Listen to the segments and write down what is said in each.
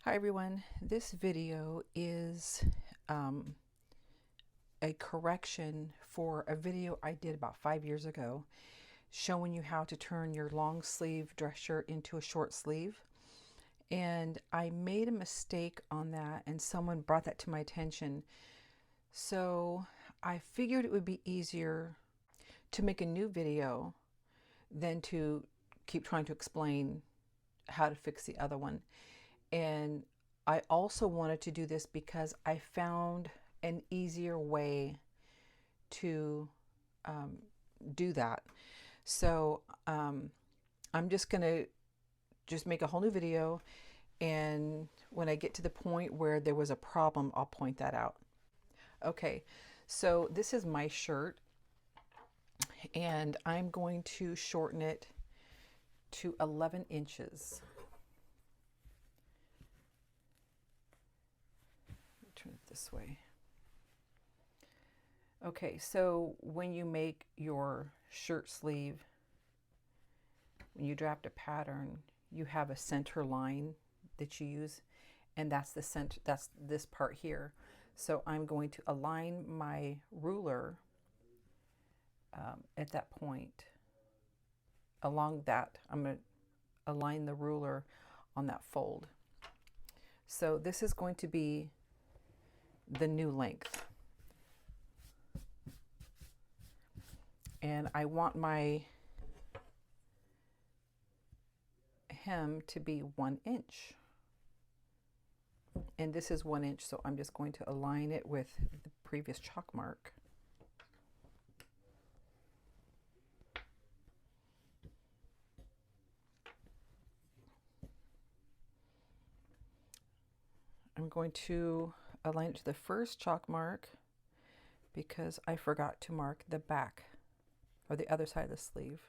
Hi everyone, this video is a correction for a video I did about 5 years ago showing you how to turn your long sleeve dress shirt into a short sleeve. And I made a mistake on that and someone brought that to my attention. So I figured it would be easier to make a new video than to keep trying to explain how to fix the other one. And I also wanted to do this because I found an easier way to do that. So I'm just going to make a whole new video. And when I get to the point where there was a problem, I'll point that out. Okay, so this is my shirt. And I'm going to shorten it to 11 inches. Turn it this way. Okay, so when you make your shirt sleeve, when you draft a pattern, you have a center line that you use, and that's the center, that's this part here. So I'm going to align my ruler at that point. Along that, I'm going to align the ruler on that fold. So this is going to be the new length. And I want my hem to be 1 inch. And this is 1 inch, so I'm just going to align it with the previous chalk mark. I'm going to align it to the first chalk mark because I forgot to mark the back or the other side of the sleeve.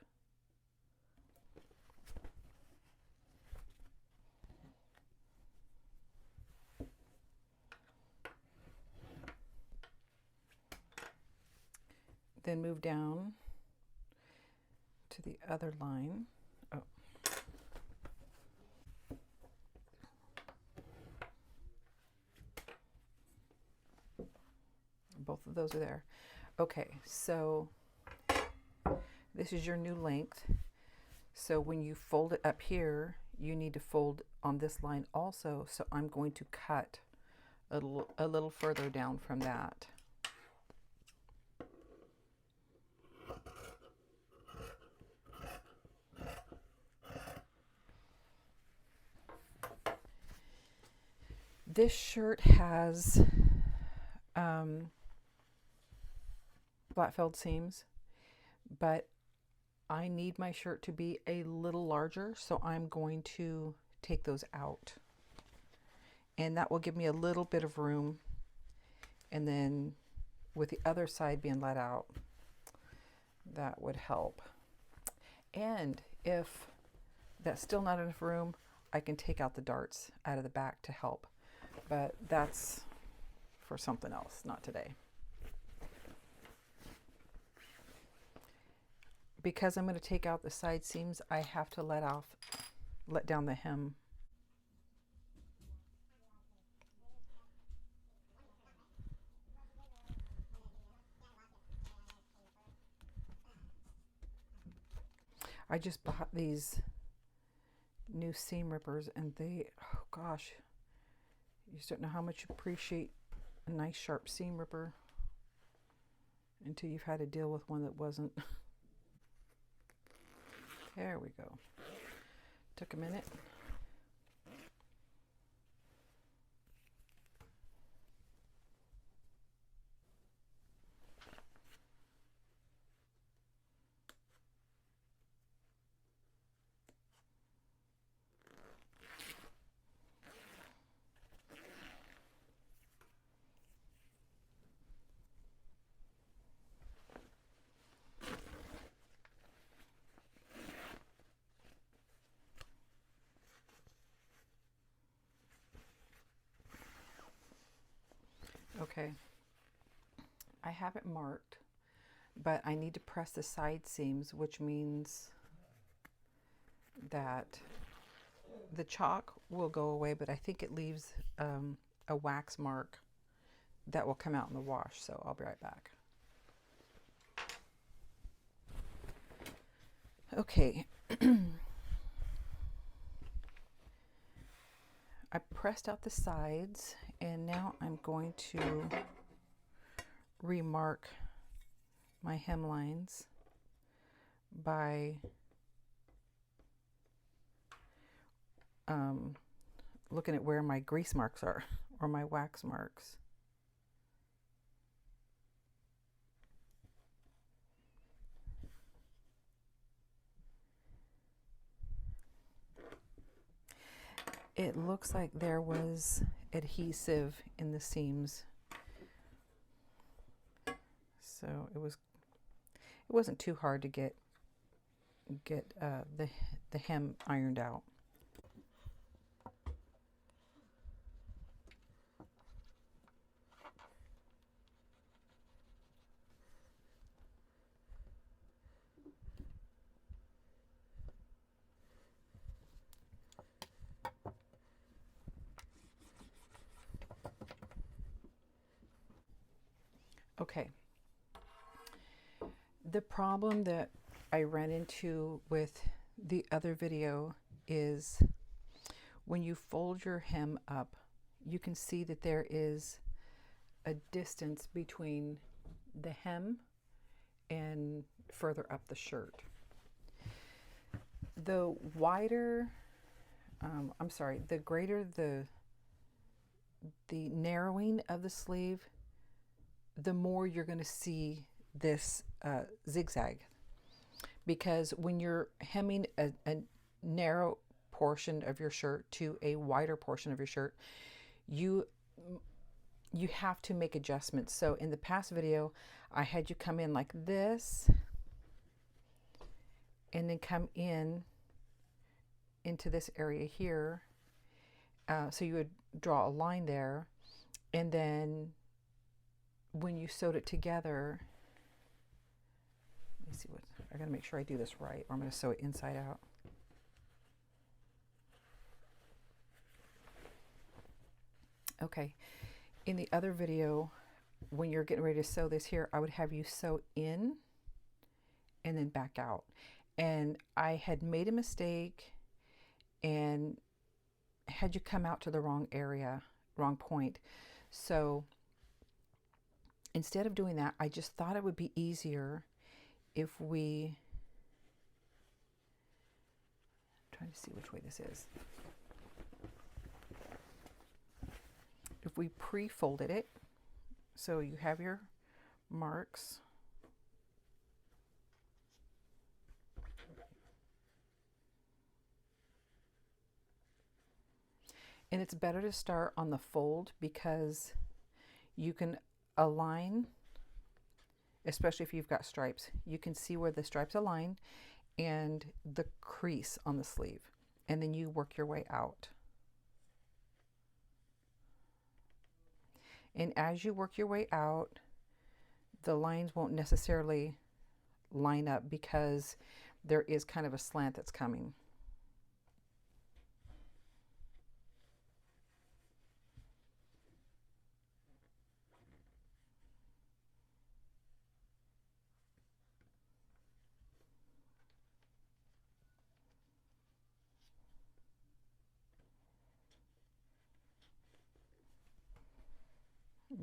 Then move down to the other line. Oh. Both of those are there. Okay, so this is your new length. So when you fold it up here, you need to fold on this line also. So I'm going to cut a little further down from that. This shirt has flat felled seams, but I need my shirt to be a little larger, so I'm going to take those out. And that will give me a little bit of room. And then with the other side being let out, that would help. And if that's still not enough room, I can take out the darts out of the back to help. But that's for something else, not today. Because I'm going to take out the side seams, I have to let down the hem. I just bought these new seam rippers and they, oh gosh, you just don't know how much you appreciate a nice sharp seam ripper until you've had to deal with one that wasn't. There we go. Took a minute. Okay, I have it marked, but I need to press the side seams, which means that the chalk will go away, but I think it leaves a wax mark that will come out in the wash, so I'll be right back. Okay. I pressed out the sides, and now I'm going to remark my hemlines by looking at where my grease marks are, or my wax marks. It looks like there was adhesive in the seams, so it wasn't too hard to get the hem ironed out. Okay. The problem that I ran into with the other video is when you fold your hem up, you can see that there is a distance between the hem and further up the shirt. The wider, the greater the narrowing of the sleeve, the more you're going to see this zigzag, because when you're hemming a narrow portion of your shirt to a wider portion of your shirt, you have to make adjustments. So in the past video, I had you come in like this and then come into this area here. So you would draw a line there, and then when you sewed it together, let me see I gotta make sure I do this right, or I'm gonna sew it inside out. Okay, in the other video, when you're getting ready to sew this here, I would have you sew in and then back out. And I had made a mistake and had you come out to the wrong area, wrong point. So instead of doing that, I just thought it would be easier if I'm trying to see which way this is. If we pre-folded it, so you have your marks. And it's better to start on the fold because you can align, especially if you've got stripes. You can see where the stripes align and the crease on the sleeve, and then you work your way out. And as you work your way out, the lines won't necessarily line up because there is kind of a slant that's coming.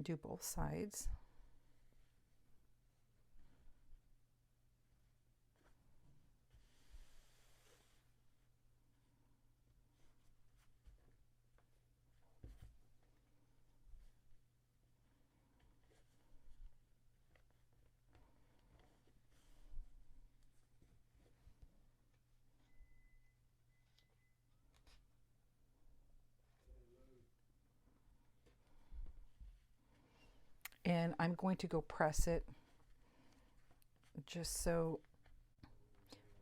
Do both sides. And I'm going to go press it just so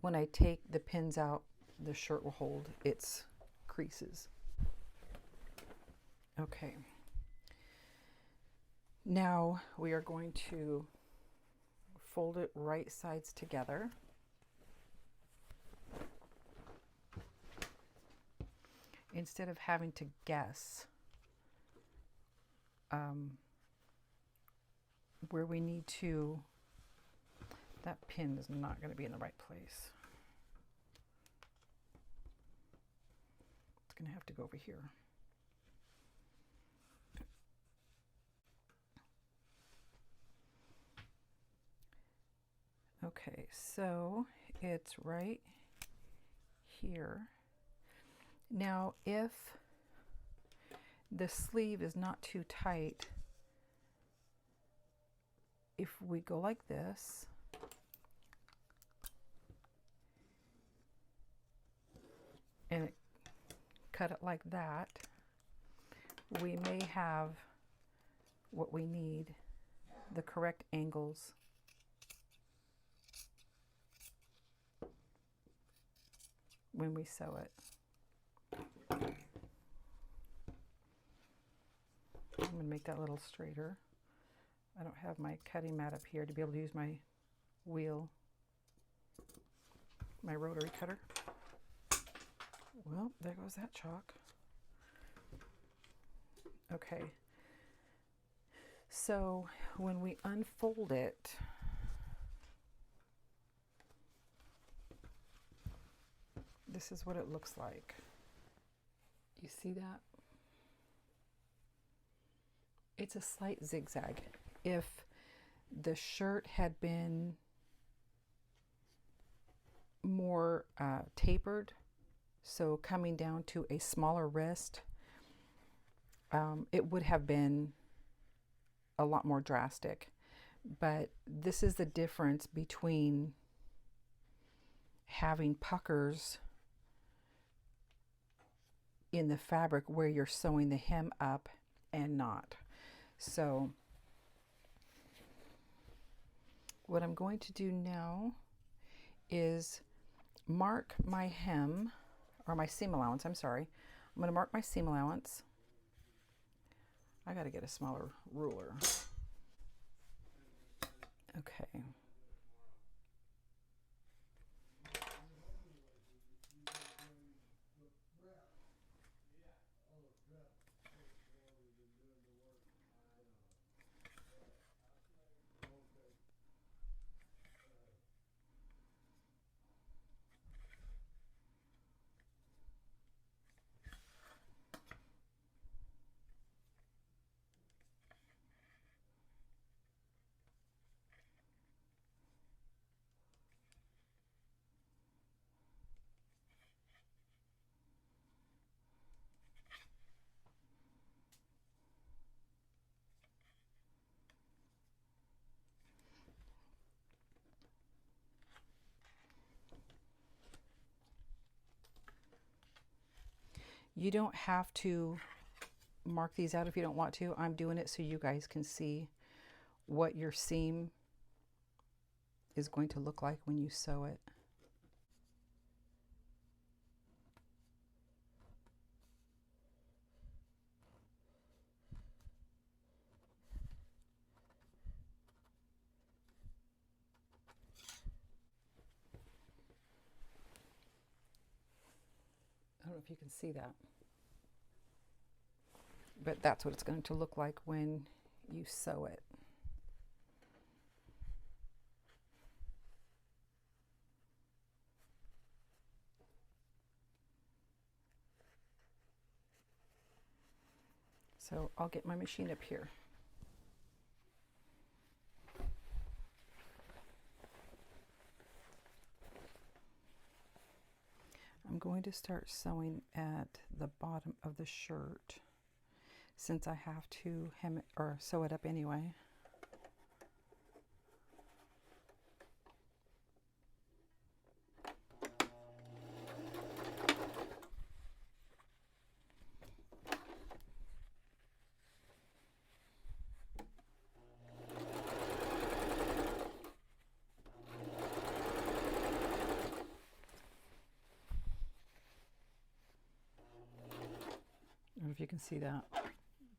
when I take the pins out, the shirt will hold its creases. Okay. Now we are going to fold it right sides together. instead of having to guess where we need to, that pin is not going to be in the right place. It's going to have to go over here. Okay, so it's right here. Now, if the sleeve is not too tight, if we go like this, and cut it like that, we may have what we need, the correct angles. When we sew it. I'm going to make that a little straighter. I don't have my cutting mat up here to be able to use my wheel, my rotary cutter. Well, there goes that chalk. Okay, so when we unfold it, this is what it looks like. You see that? It's a slight zigzag. If the shirt had been more tapered, so coming down to a smaller wrist, it would have been a lot more drastic. But this is the difference between having puckers in the fabric where you're sewing the hem up and not. So what I'm going to do now is mark my hem, or my seam allowance, I'm sorry. I'm going to mark my seam allowance. I got to get a smaller ruler. Okay. You don't have to mark these out if you don't want to. I'm doing it so you guys can see what your seam is going to look like when you sew it. I don't know if you can see that, but that's what it's going to look like when you sew it. So I'll get my machine up here. I'm going to start sewing at the bottom of the shirt since I have to hem it or sew it up anyway. I don't know if you can see that.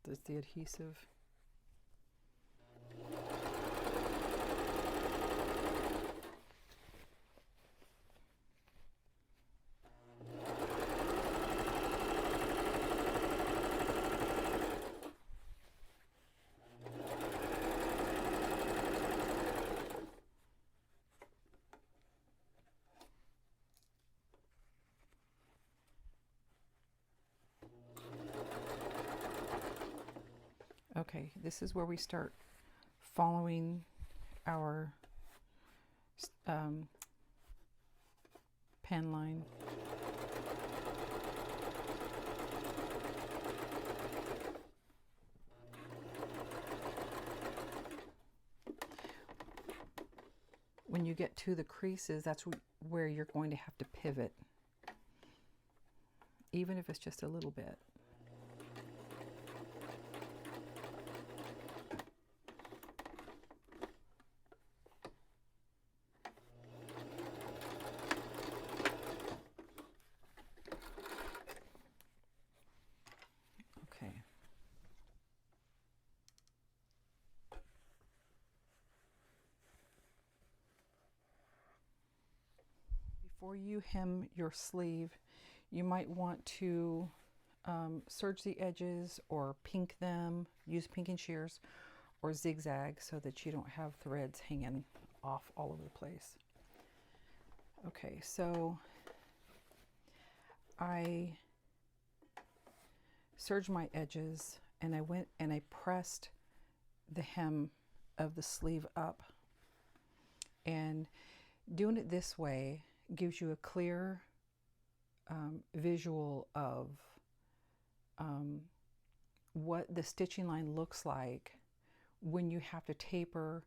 There's the adhesive. Okay, this is where we start following our pen line. When you get to the creases, that's where you're going to have to pivot, even if it's just a little bit. Okay. Before you hem your sleeve, you might want to serge the edges or pink them, use pinking shears, or zigzag so that you don't have threads hanging off all over the place. Okay, so I serged my edges and I went and I pressed the hem of the sleeve up, and doing it this way gives you a clear visual of what the stitching line looks like when you have to taper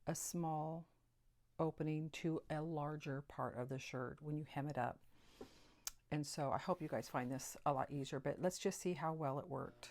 a small opening to a larger part of the shirt when you hem it up. And so I hope you guys find this a lot easier, but let's just see how well it worked.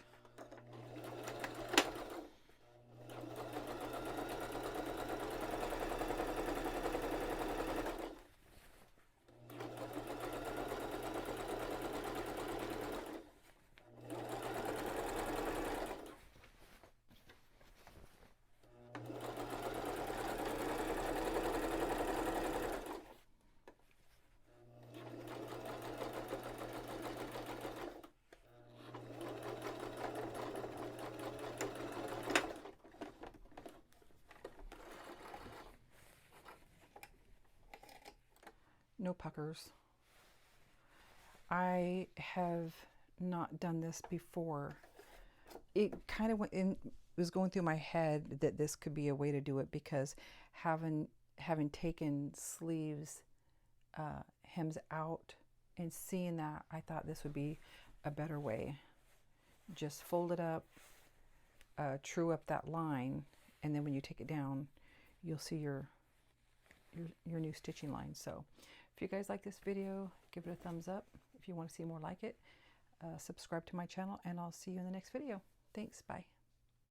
No puckers. I have not done this before. It kind of was going through my head that this could be a way to do it, because having taken sleeves hems out and seeing that, I thought this would be a better way. Just fold it up, true up that line, and then when you take it down, you'll see your new stitching line. So if you guys like this video, give it a thumbs up. If you want to see more like it, subscribe to my channel, and I'll see you in the next video. Thanks, bye.